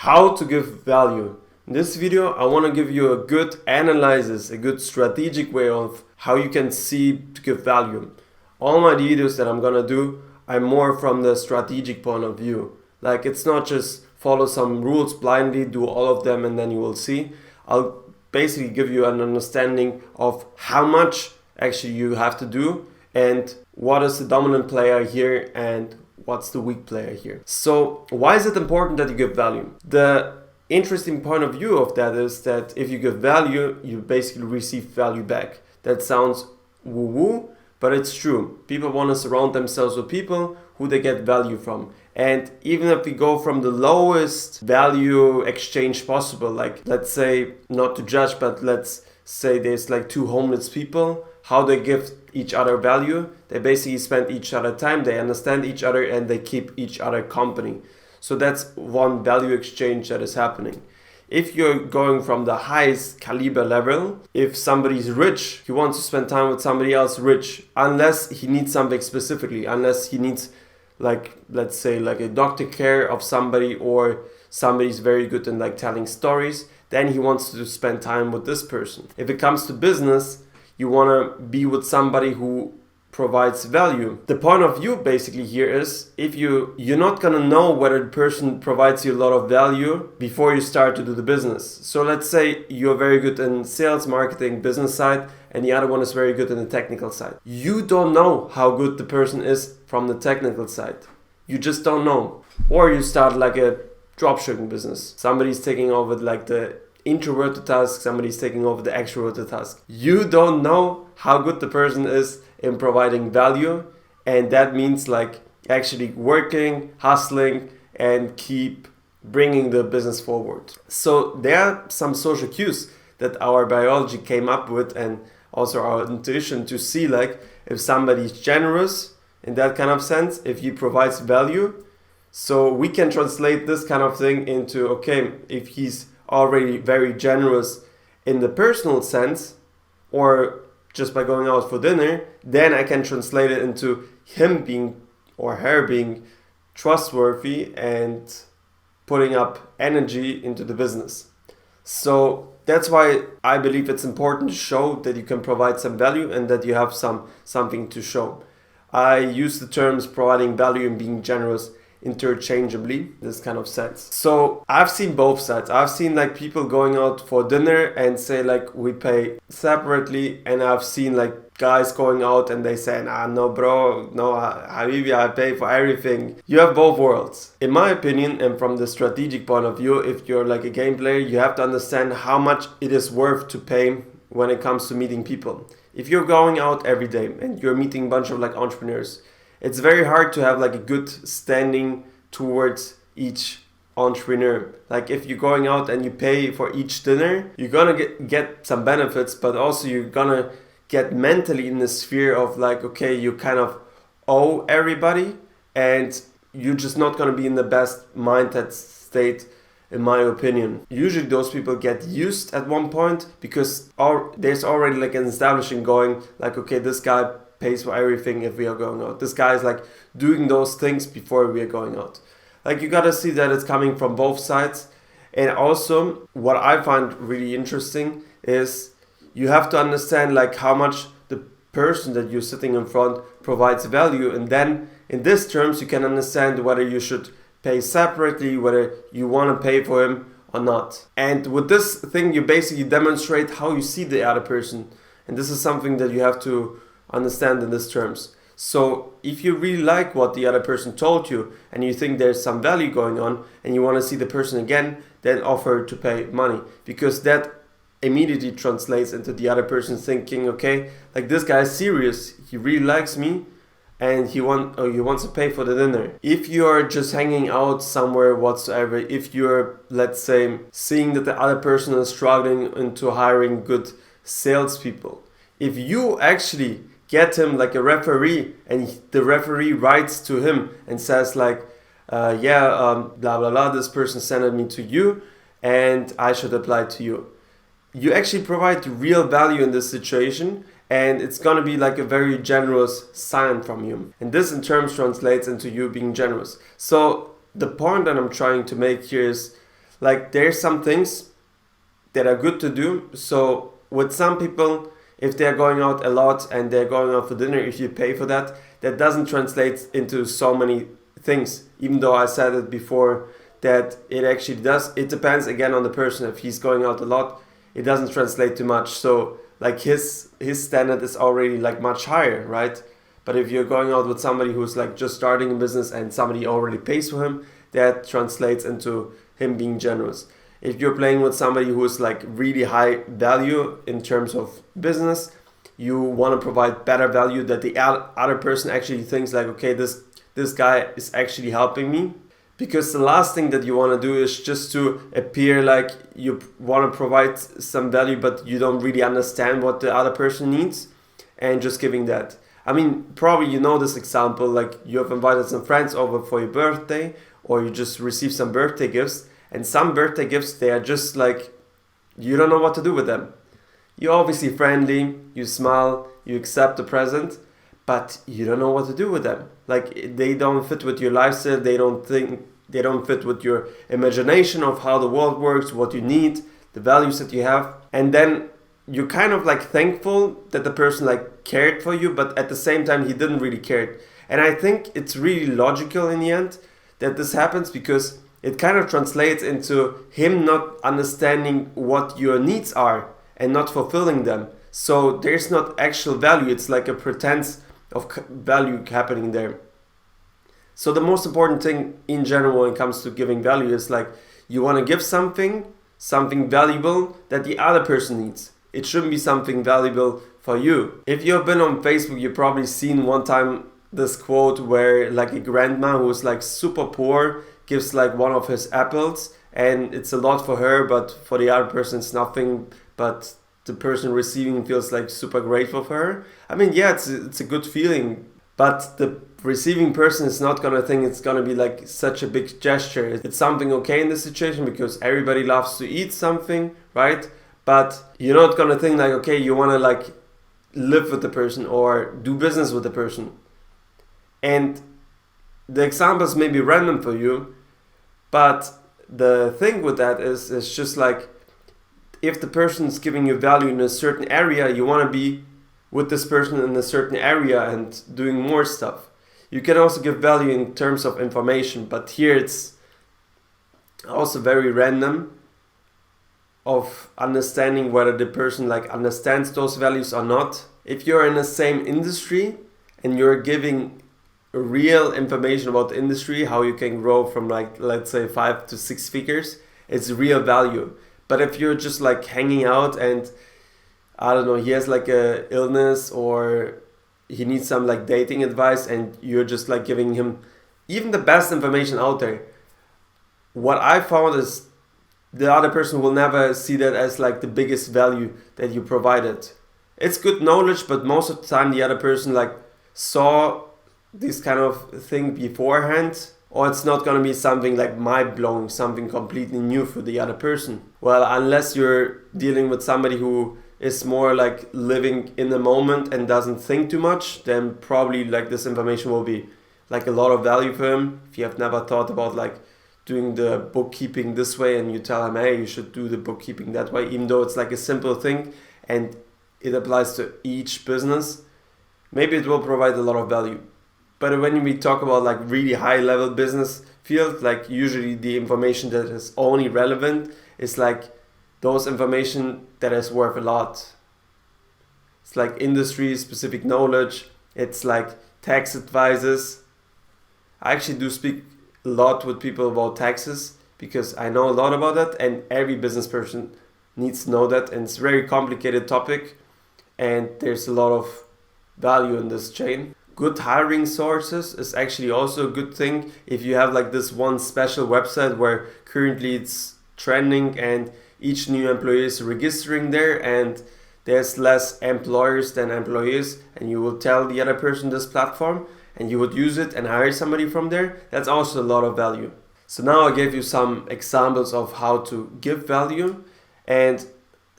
How to give value. In this video, I want to give you a good analysis, a good strategic way of how you can see to give value. All my videos that I'm gonna do are more from the strategic point of view. Like, it's not just follow some rules blindly, do all of them and then you will see. I'll basically give you an understanding of how much actually you have to do and what is the dominant player here and what's the weak player here. So why is it important that you give value? The interesting point of view of that is that if you give value, you basically receive value back. That sounds woo-woo, but it's true. People want to surround themselves with people who they get value from. And even if we go from the lowest value exchange possible, like let's say, not to judge, but let's say there's like two homeless people, how they give each other value, they basically spend each other time, they understand each other and they keep each other company. So that's one value exchange that is happening. If you're going from the highest caliber level, if somebody's rich, he wants to spend time with somebody else rich, unless he needs something specifically, unless he needs, like, let's say like a doctor care of somebody, or somebody's very good in like telling stories, then he wants to spend time with this person. If it comes to business, you want to be with somebody who provides value. The point of view basically here is, if you're not gonna know whether the person provides you a lot of value before you start to do the business. So let's say you're very good in sales, marketing, business side, and the other one is very good in the technical side. You don't know how good the person is from the technical side. You just don't know. Or you start like a dropshipping business. Somebody's taking over like the introverted task, somebody's taking over the extroverted task. You don't know how good the person is in providing value, and that means like actually working, hustling, and keep bringing the business forward. So there are some social cues that our biology came up with, and also our intuition, to see like if somebody's generous in that kind of sense, if he provides value. So we can translate this kind of thing into, okay, if he's already very generous in the personal sense, or just by going out for dinner, then I can translate it into him being or her being trustworthy and putting up energy into the business. So that's why I believe it's important to show that you can provide some value and that you have something to show. I use the terms providing value and being generous interchangeably, this kind of sense. So I've seen both sides. I've seen like people going out for dinner and say like we pay separately, and I've seen like guys going out and they say, nah, no bro, no Habibi, I pay for everything. You have both worlds. In my opinion, and from the strategic point of view, if you're like a game player, you have to understand how much it is worth to pay when it comes to meeting people. If you're going out every day and you're meeting a bunch of like entrepreneurs, it's very hard to have like a good standing towards each entrepreneur. Like if you're going out and you pay for each dinner, you're gonna get some benefits, but also you're gonna get mentally in the sphere of like, okay, you kind of owe everybody, and you're just not gonna be in the best mindset state, in my opinion. Usually those people get used at one point because there's already like an establishing going, like, okay, this guy pays for everything if we are going out. This guy is like doing those things before we are going out. Like, you gotta see that it's coming from both sides. And also what I find really interesting is you have to understand like how much the person that you're sitting in front provides value, and then in these terms you can understand whether you should pay separately, whether you want to pay for him or not. And with this thing you basically demonstrate how you see the other person, and this is something that you have to understand in these terms. So if you really like what the other person told you and you think there's some value going on and you want to see the person again, then offer to pay money, because that immediately translates into the other person thinking, okay, like this guy is serious, he really likes me, and he wants to pay for the dinner. If you're just hanging out somewhere whatsoever, if you're, let's say, seeing that the other person is struggling into hiring good salespeople, if you actually get him like a referee and the referee writes to him and says like, blah blah blah, this person sent me to you and I should apply to you, you actually provide real value in this situation, and it's gonna be like a very generous sign from you, and this in turn translates into you being generous. So the point that I'm trying to make here is, Like there's some things that are good to do. So with some people, if they're going out a lot and they're going out for dinner, if you pay for that, that doesn't translate into so many things. Even though I said it before that it actually does. It depends again on the person. If he's going out a lot, it doesn't translate too much. So like his standard is already like much higher, right? But if you're going out with somebody who's like just starting a business and somebody already pays for him, that translates into him being generous. If you're playing with somebody who is like really high value in terms of business, you want to provide better value that the other person actually thinks like, okay, this guy is actually helping me. Because the last thing that you want to do is just to appear like you want to provide some value, but you don't really understand what the other person needs and just giving that. I mean, probably you know this example, like you have invited some friends over for your birthday, or you just received some birthday gifts, and some birthday gifts, they are just like, you don't know what to do with them. You're obviously friendly, you smile, you accept the present, but you don't know what to do with them. Like they don't fit with your lifestyle, they don't fit with your imagination of how the world works, what you need, the values that you have. And then you're kind of like thankful that the person like cared for you, but at the same time he didn't really care. And I think it's really logical in the end that this happens, because it kind of translates into him not understanding what your needs are and not fulfilling them. So there's not actual value, it's like a pretense of value happening there. So the most important thing in general when it comes to giving value is like you want to give something valuable that the other person needs. It shouldn't be something valuable for you. If you've been on Facebook, you've probably seen one time this quote where like a grandma who's like super poor gives like one of his apples, and it's a lot for her, but for the other person it's nothing, but the person receiving feels like super grateful for her. I mean, yeah, it's a good feeling, but the receiving person is not gonna think it's gonna be like such a big gesture. It's something okay in this situation because everybody loves to eat something, right? But you're not gonna think like, okay, you wanna like live with the person or do business with the person. And the examples may be random for you, but the thing with that is it's just like, if the person is giving you value in a certain area, you want to be with this person in a certain area and doing more stuff. You can also give value in terms of information, but here it's also very random of understanding whether the person like understands those values or not. If you're in the same industry and you're giving real information about the industry, how you can grow from like, let's say 5 to 6 figures, it's real value. But if you're just like hanging out and I don't know, he has like a illness or he needs some like dating advice and you're just like giving him even the best information out there, what I found is the other person will never see that as like the biggest value that you provided. It's good knowledge, but most of the time the other person like saw this kind of thing beforehand, or it's not going to be something like mind-blowing, something completely new for the other person. Well, unless you're dealing with somebody who is more like living in the moment and doesn't think too much, then probably like this information will be like a lot of value for him. If you have never thought about like doing the bookkeeping this way and you tell him, hey, you should do the bookkeeping that way, even though it's like a simple thing and it applies to each business, maybe it will provide a lot of value. But when we talk about like really high level business field, like usually the information that is only relevant is like those information that is worth a lot. It's like industry specific knowledge. It's like tax advices. I actually do speak a lot with people about taxes because I know a lot about that, and every business person needs to know that, and it's a very complicated topic and there's a lot of value in this chain. Good hiring sources is actually also a good thing. If you have like this one special website where currently it's trending and each new employee is registering there and there's less employers than employees, and you will tell the other person this platform and you would use it and hire somebody from there, that's also a lot of value. So now I gave you some examples of how to give value, and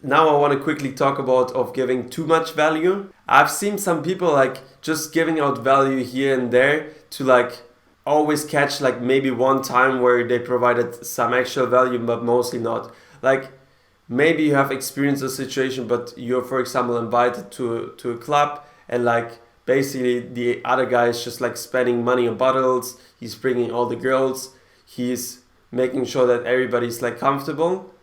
now I want to quickly talk about of giving too much value. I've seen some people like just giving out value here and there to like always catch like maybe one time where they provided some actual value, but mostly not. Like maybe you have experienced a situation, but you're, for example, invited to a club, and like basically the other guy is just like spending money on bottles. He's bringing all the girls. He's making sure that everybody's like comfortable.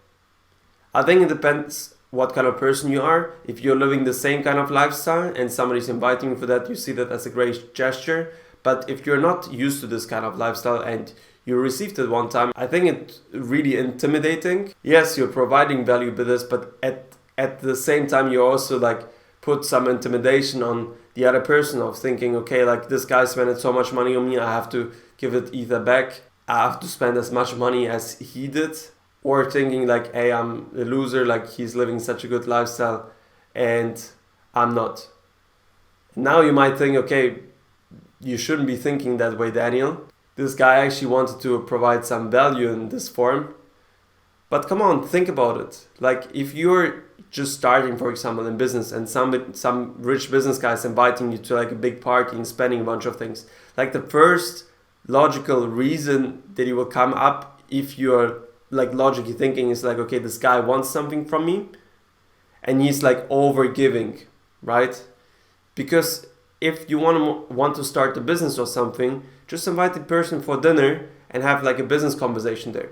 I think it depends what kind of person you are. If you're living the same kind of lifestyle and somebody's inviting you for that, you see that as a great gesture. But if you're not used to this kind of lifestyle and you received it one time, I think it's really intimidating. Yes, you're providing value with this, but at the same time, you also like put some intimidation on the other person of thinking, okay, like this guy spent so much money on me, I have to give it either back. I have to spend as much money as he did. Or thinking like, hey, I'm a loser, like he's living such a good lifestyle and I'm not. Now you might think, okay, you shouldn't be thinking that way, Daniel. This guy actually wanted to provide some value in this form. But come on, think about it. Like if you're just starting, for example, in business, and some rich business guy is inviting you to like a big party and spending a bunch of things. Like the first logical reason that you will come up if you're like logically thinking is like, okay, this guy wants something from me and he's like over giving, right? Because if you want to start a business or something, just invite the person for dinner and have like a business conversation there.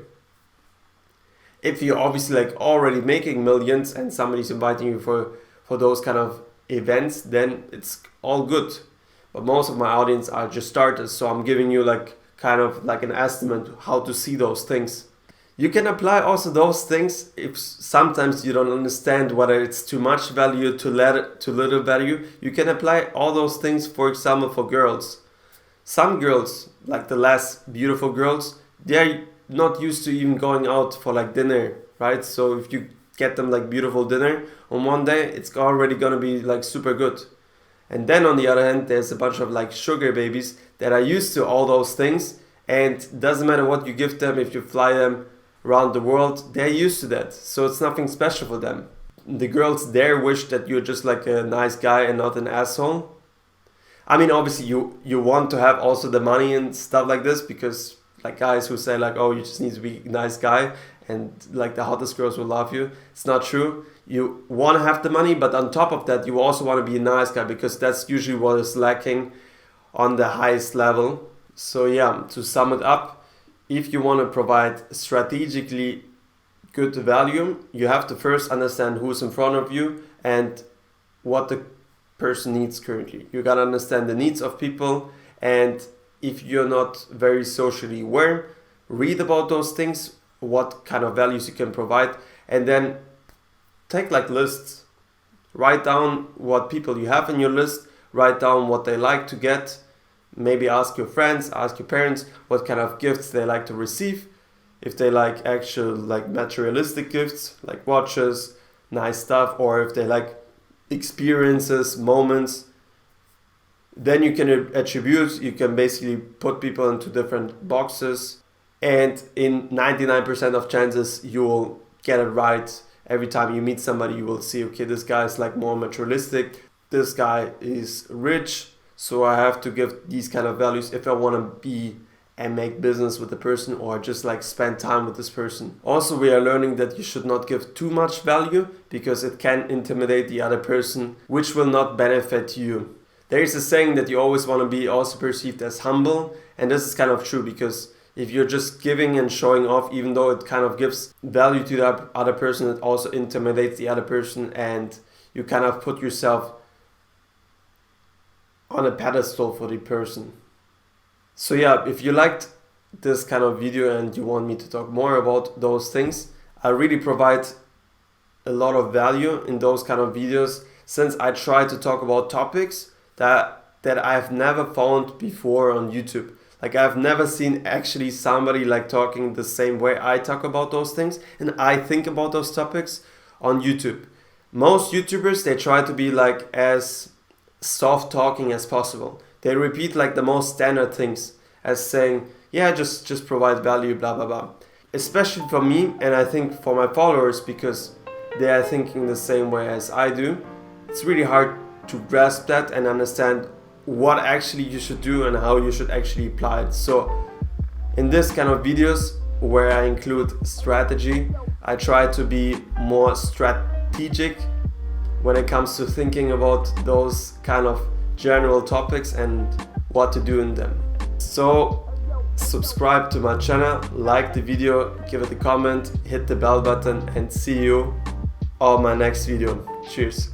If you're obviously like already making millions and somebody's inviting you for those kind of events, then it's all good. But most of my audience are just starters, so I'm giving you like kind of like an estimate how to see those things. You can apply also those things if sometimes you don't understand whether it's too much value, too little value. You can apply all those things, for example, for girls. Some girls, like the less beautiful girls, they're not used to even going out for like dinner, right? So if you get them like beautiful dinner on one day, it's already gonna be like super good. And then on the other hand, there's a bunch of like sugar babies that are used to all those things, and doesn't matter what you give them, if you fly them around the world, they're used to that. So it's nothing special for them. The girls there wish that you're just like a nice guy and not an asshole. I mean, obviously you want to have also the money and stuff like this, because like guys who say like, oh, you just need to be a nice guy and like the hottest girls will love you. It's not true. You want to have the money, but on top of that, you also want to be a nice guy, because that's usually what is lacking on the highest level. So yeah, to sum it up, if you want to provide strategically good value, you have to first understand who's in front of you and what the person needs currently. You gotta understand the needs of people, and if you're not very socially aware, read about those things, what kind of values you can provide, and then take like lists. Write down what people you have in your list, write down what they like to get. Maybe ask your friends, ask your parents what kind of gifts they like to receive. If they like actual like materialistic gifts, like watches, nice stuff, or if they like experiences, moments, then you can attribute, you can basically put people into different boxes, and in 99% of chances you will get it right. Every time you meet somebody, you will see, okay, this guy is like more materialistic, this guy is rich, so I have to give these kind of values if I want to be and make business with the person, or just like spend time with this person. Also, we are learning that you should not give too much value, because it can intimidate the other person, which will not benefit you. There is a saying that you always want to be also perceived as humble, and this is kind of true, because if you're just giving and showing off, even though it kind of gives value to the other person, it also intimidates the other person, and you kind of put yourself on a pedestal for the person. So yeah, if you liked this kind of video and you want me to talk more about those things, I really provide a lot of value in those kind of videos, since I try to talk about topics that I've never found before on YouTube. Like I've never seen actually somebody like talking the same way I talk about those things and I think about those topics on YouTube. Most YouTubers, they try to be like as soft talking as possible. They repeat like the most standard things as saying, yeah, just provide value, blah, blah, blah. Especially for me, and I think for my followers, because they are thinking the same way as I do, it's really hard to grasp that and understand what actually you should do and how you should actually apply it. So in this kind of videos where I include strategy, I try to be more strategic when it comes to thinking about those kind of general topics and what to do in them. So subscribe to my channel, like the video, give it a comment, hit the bell button, and see you on my next video. Cheers.